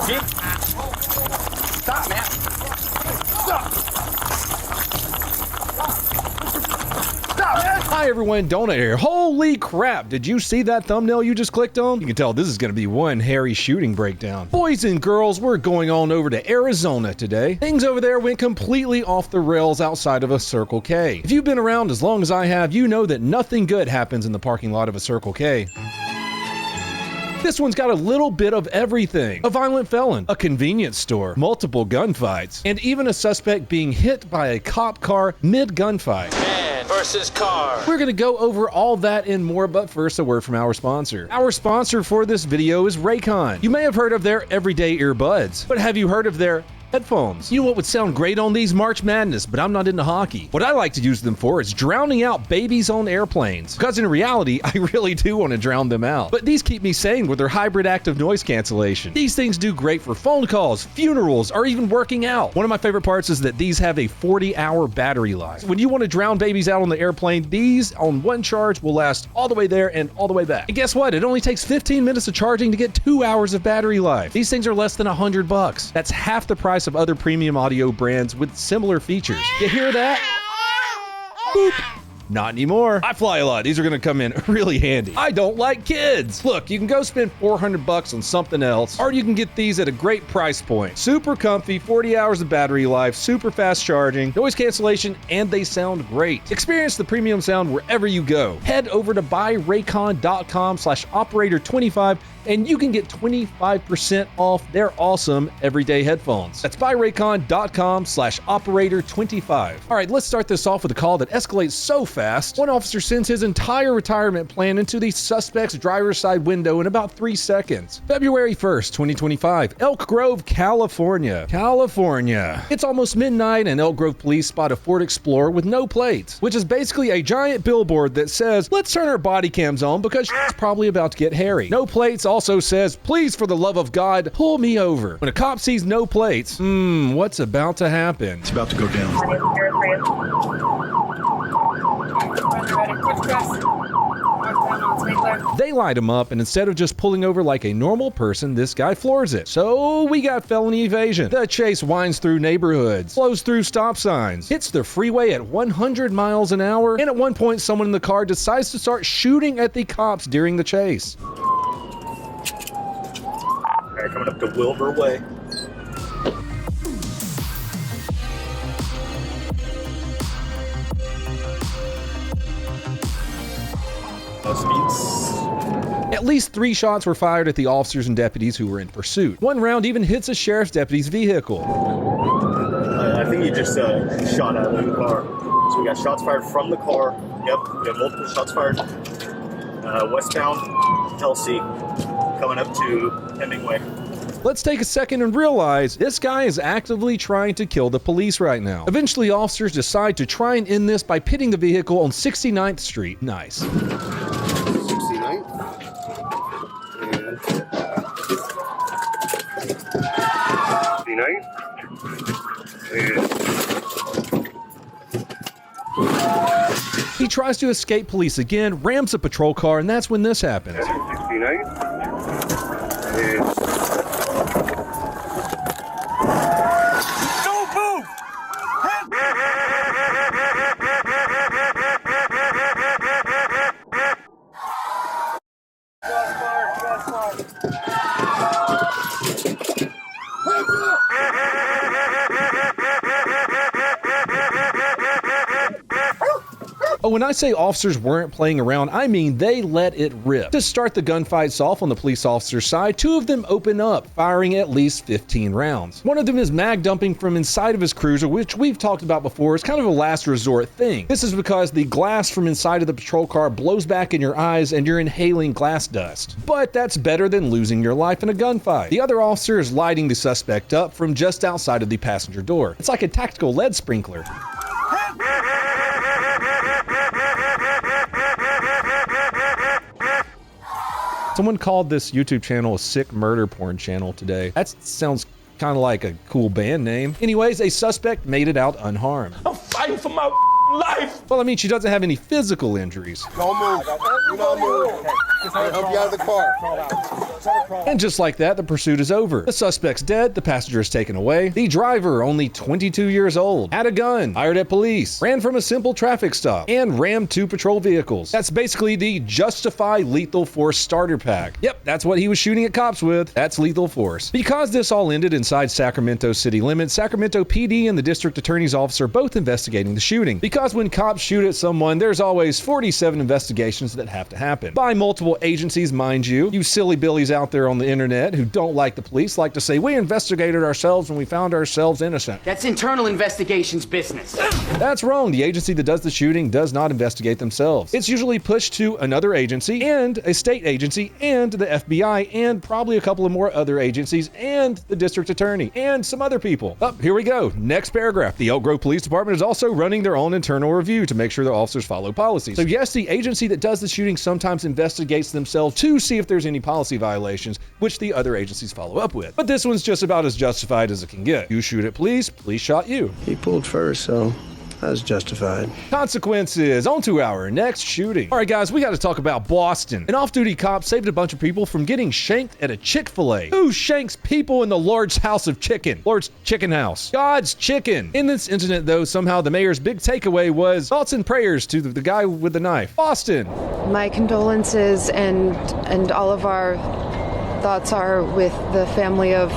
Jeep. Stop, man. Stop. Stop, man. Hi everyone, Donut here. Holy crap, did you see that thumbnail you just clicked on? You can tell this is gonna be one hairy shooting breakdown. Boys and girls, we're going on over to Arizona today. Things over there went completely off the rails outside of a Circle K. If you've been around as long as I have, you know that nothing good happens in the parking lot of a Circle K. This one's got a little bit of everything. A violent felon, a convenience store, multiple gunfights, and even a suspect being hit by a cop car mid-gunfight. Man versus car. We're gonna go over all that and more, but first a word from our sponsor. Our sponsor for this video is Raycon. You may have heard of their everyday earbuds, but have you heard of their headphones? You know what would sound great on these? March Madness, but I'm not into hockey. What I like to use them for is drowning out babies on airplanes. Because in reality, I really do want to drown them out. But these keep me sane with their hybrid active noise cancellation. These things do great for phone calls, funerals, or even working out. One of my favorite parts is that these have a 40-hour battery life. When you want to drown babies out on the airplane, these on one charge will last all the way there and all the way back. And guess what? It only takes 15 minutes of charging to get 2 hours of battery life. These things are less than $100. That's half the price of other premium audio brands with similar features. You hear that? Boop. Not anymore. I fly a lot. These are gonna come in really handy. I don't like kids. Look, you can go spend $400 on something else, or you can get these at a great price point. Super comfy, 40 hours of battery life, super fast charging, noise cancellation, and they sound great. Experience the premium sound wherever you go. Head over to buyraycon.com/operator25 and you can get 25% off their awesome everyday headphones. That's buyraycon.com/operator25. All right, let's start this off with a call that escalates so fast. One officer sends his entire retirement plan into the suspect's driver's side window in about 3 seconds. February 1st, 2025, Elk Grove, California. It's almost midnight and Elk Grove police spot a Ford Explorer with no plates, which is basically a giant billboard that says, let's turn our body cams on because it's probably about to get hairy. No plates also says, please, for the love of God, pull me over. When a cop sees no plates, what's about to happen? It's about to go down. They light him up, and instead of just pulling over like a normal person, this guy floors it. So we got felony evasion. The chase winds through neighborhoods, flows through stop signs, hits the freeway at 100 miles an hour, and at one point someone in the car decides to start shooting at the cops during the chase. Alright, coming up to Wilbur Way. At least 3 shots were fired at the officers and deputies who were in pursuit. One round even hits a sheriff's deputy's vehicle. I think he just shot out of the car. So we got shots fired from the car. Yep, we got multiple shots fired. Westbound, Kelsey, coming up to Hemingway. Let's take a second and realize this guy is actively trying to kill the police right now. Eventually, officers decide to try and end this by pitting the vehicle on 69th Street. Nice. 69th. He tries to escape police again, rams a patrol car, and that's when this happens. 69th. Oh, when I say officers weren't playing around, I mean they let it rip. To start the gunfights off on the police officer's side, 2 of them open up, firing at least 15 rounds. One of them is mag dumping from inside of his cruiser, which we've talked about before is kind of a last resort thing. This is because the glass from inside of the patrol car blows back in your eyes and you're inhaling glass dust. But that's better than losing your life in a gunfight. The other officer is lighting the suspect up from just outside of the passenger door. It's like a tactical lead sprinkler. Someone called this YouTube channel a sick murder porn channel today. That sounds kind of like a cool band name. Anyways, a suspect made it out unharmed. I'm fighting for my life. Well, I mean, she doesn't have any physical injuries. Don't move. Do not move. I'll help you out of the car. And just like that, the pursuit is over. The suspect's dead, the passenger is taken away. The driver, only 22 years old, had a gun, fired at police, ran from a simple traffic stop, and rammed 2 patrol vehicles. That's basically the justify lethal force starter pack. Yep, that's what he was shooting at cops with. That's lethal force. Because this all ended inside Sacramento city limits, Sacramento PD and the district attorney's office are both investigating the shooting. Because when cops shoot at someone, there's always 47 investigations that have to happen. By multiple agencies, mind you. You silly billies out there on the internet who don't like the police like to say, we investigated ourselves and we found ourselves innocent. That's internal investigations business. That's wrong. The agency that does the shooting does not investigate themselves. It's usually pushed to another agency and a state agency and the FBI and probably a couple of more other agencies and the district attorney and some other people. Here we go. Next paragraph. The Elk Grove Police Department is also running their own internal review to make sure their officers follow policies. So yes, the agency that does the shooting sometimes investigates themselves to see if there's any policy violations, which the other agencies follow up with. But this one's just about as justified as it can get. You shoot at police, police shot you. He pulled first, so that's justified. Consequences. On to our next shooting. All right, guys, we got to talk about Boston. An off-duty cop saved a bunch of people from getting shanked at a Chick-fil-A. Who shanks people in the Lord's house of chicken? Lord's Chicken House. God's chicken. In this incident, though, somehow the mayor's big takeaway was thoughts and prayers to the guy with the knife. Boston. My condolences and all of our thoughts are with the family of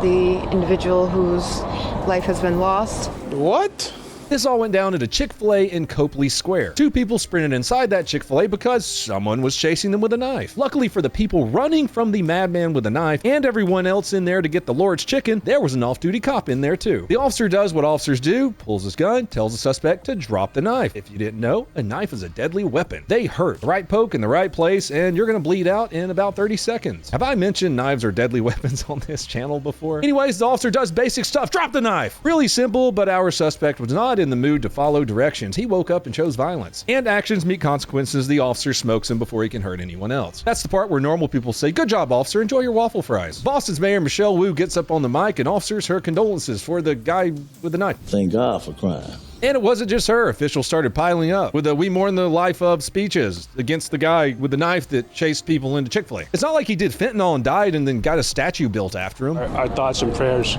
the individual whose life has been lost. What? This all went down at a Chick-fil-A in Copley Square. 2 people sprinted inside that Chick-fil-A because someone was chasing them with a knife. Luckily for the people running from the madman with a knife and everyone else in there to get the Lord's chicken, there was an off-duty cop in there too. The officer does what officers do, pulls his gun, tells the suspect to drop the knife. If you didn't know, a knife is a deadly weapon. They hurt. The right poke in the right place and you're gonna bleed out in about 30 seconds. Have I mentioned knives are deadly weapons on this channel before? Anyways, the officer does basic stuff. Drop the knife! Really simple, but our suspect was not in the mood to follow directions. He woke up and chose violence. And actions meet consequences. The officer smokes him before he can hurt anyone else. That's the part where normal people say, good job, officer, enjoy your waffle fries. Boston's Mayor Michelle Wu gets up on the mic and offers her condolences for the guy with the knife. Thank God for crime. And it wasn't just her. Officials started piling up with the "We mourn the life of" speeches against the guy with the knife that chased people into Chick-fil-A. It's not like he did fentanyl and died and then got a statue built after him. Our thoughts and prayers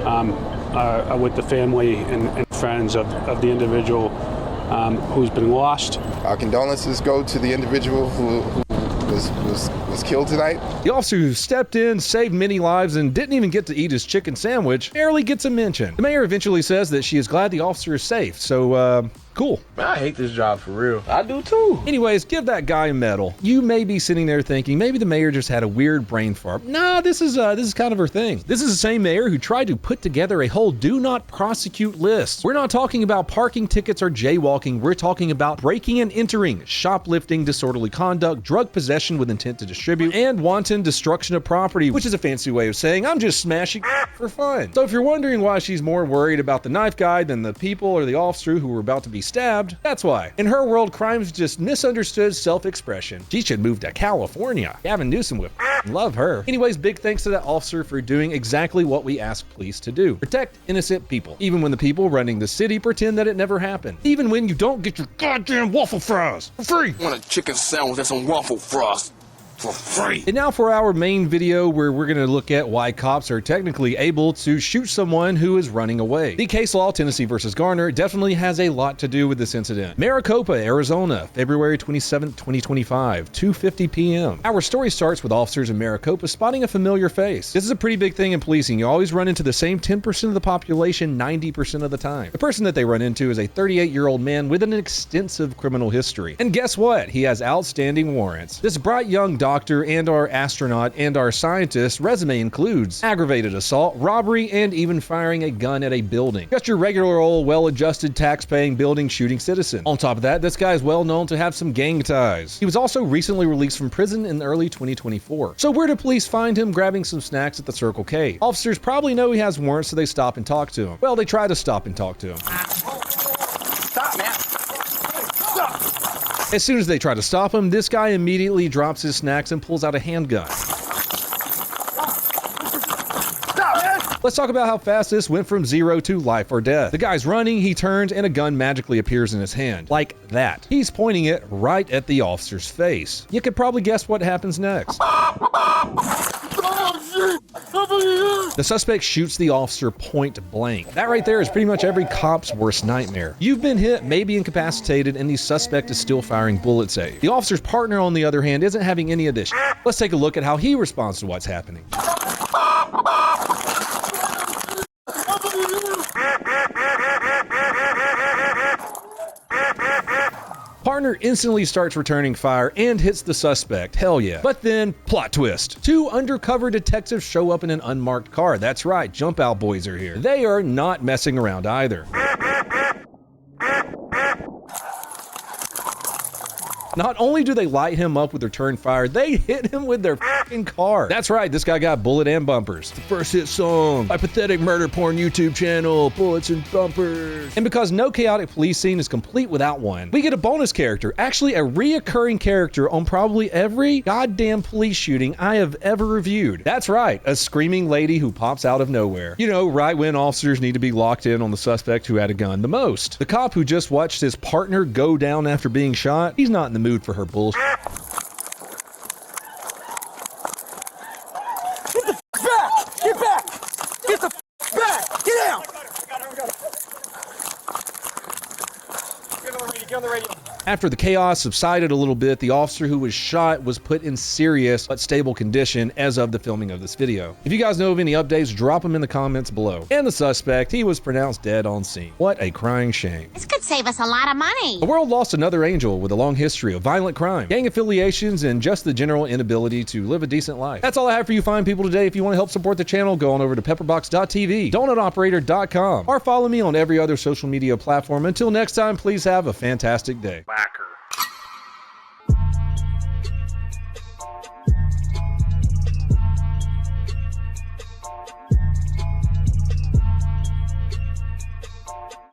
are with the family and friends of the individual who's been lost. Our condolences go to the individual who was killed tonight. The officer who stepped in, saved many lives, and didn't even get to eat his chicken sandwich barely gets a mention. The mayor eventually says that she is glad the officer is safe, so cool. Man, I hate this job for real. I do too. Anyways, give that guy a medal. You may be sitting there thinking maybe the mayor just had a weird brain fart. Nah, this is kind of her thing. This is the same mayor who tried to put together a whole do not prosecute list. We're not talking about parking tickets or jaywalking. We're talking about breaking and entering, shoplifting, disorderly conduct, drug possession with intent to distribute, and wanton destruction of property, which is a fancy way of saying I'm just smashing for fun. So if you're wondering why she's more worried about the knife guy than the people or the officer who were about to be stabbed, that's why. In her world, crime's just misunderstood self-expression. She should move to California. Gavin Newsom would love her. Anyways, big thanks to that officer for doing exactly what we ask police to do. Protect innocent people. Even when the people running the city pretend that it never happened. Even when you don't get your goddamn waffle fries for free. I want a chicken sandwich and some waffle fries. For free. And now for our main video where we're going to look at why cops are technically able to shoot someone who is running away. The case law Tennessee versus Garner definitely has a lot to do with this incident. Maricopa, Arizona, February 27, 2025, 2:50 p.m. Our story starts with officers in Maricopa spotting a familiar face. This is a pretty big thing in policing. You always run into the same 10% of the population 90% of the time. The person that they run into is a 38-year-old man with an extensive criminal history. And guess what? He has outstanding warrants. This bright young doctor and our astronaut and our scientist resume includes aggravated assault, robbery, and even firing a gun at a building. Just your regular old well-adjusted tax-paying building shooting citizen. On top of that, this guy is well known to have some gang ties. He was also recently released from prison in early 2024. So where do police find him grabbing some snacks at the Circle K? Officers probably know he has warrants, so they stop and talk to him. Well, they try to stop and talk to him. Stop, man. Stop. As soon as they try to stop him, this guy immediately drops his snacks and pulls out a handgun. Stop, man. Let's talk about how fast this went from 0 to life or death. The guy's running, he turns, and a gun magically appears in his hand. Like that. He's pointing it right at the officer's face. You could probably guess what happens next. The suspect shoots the officer point blank. That right there is pretty much every cop's worst nightmare. You've been hit, maybe incapacitated, and the suspect is still firing bullets at you. The officer's partner, on the other hand, isn't having any of this. Let's take a look at how he responds to what's happening. Partner instantly starts returning fire and hits the suspect. Hell yeah. But then, plot twist. 2 undercover detectives show up in an unmarked car. That's right, jump out boys are here. They are not messing around either. Not only do they light him up with return fire, they hit him with their fucking car. That's right, this guy got bullet and bumpers. The first hit song, my pathetic murder porn YouTube channel, bullets and bumpers. And because no chaotic police scene is complete without one, we get a bonus character, actually a reoccurring character on probably every goddamn police shooting I have ever reviewed. That's right, a screaming lady who pops out of nowhere. You know, right when officers need to be locked in on the suspect who had a gun the most. The cop who just watched his partner go down after being shot, he's not in the mood for her bullshit. Get back! Get the back! Get out! Get on the radio. After the chaos subsided a little bit, the officer who was shot was put in serious but stable condition as of the filming of this video. If you guys know of any updates, drop them in the comments below. And the suspect, he was pronounced dead on scene. What a crying shame. This could save us a lot of money. The world lost another angel with a long history of violent crime, gang affiliations, and just the general inability to live a decent life. That's all I have for you fine people today. If you want to help support the channel, go on over to pepperbox.tv, donutoperator.com, or follow me on every other social media platform. Until next time, please have a fantastic day.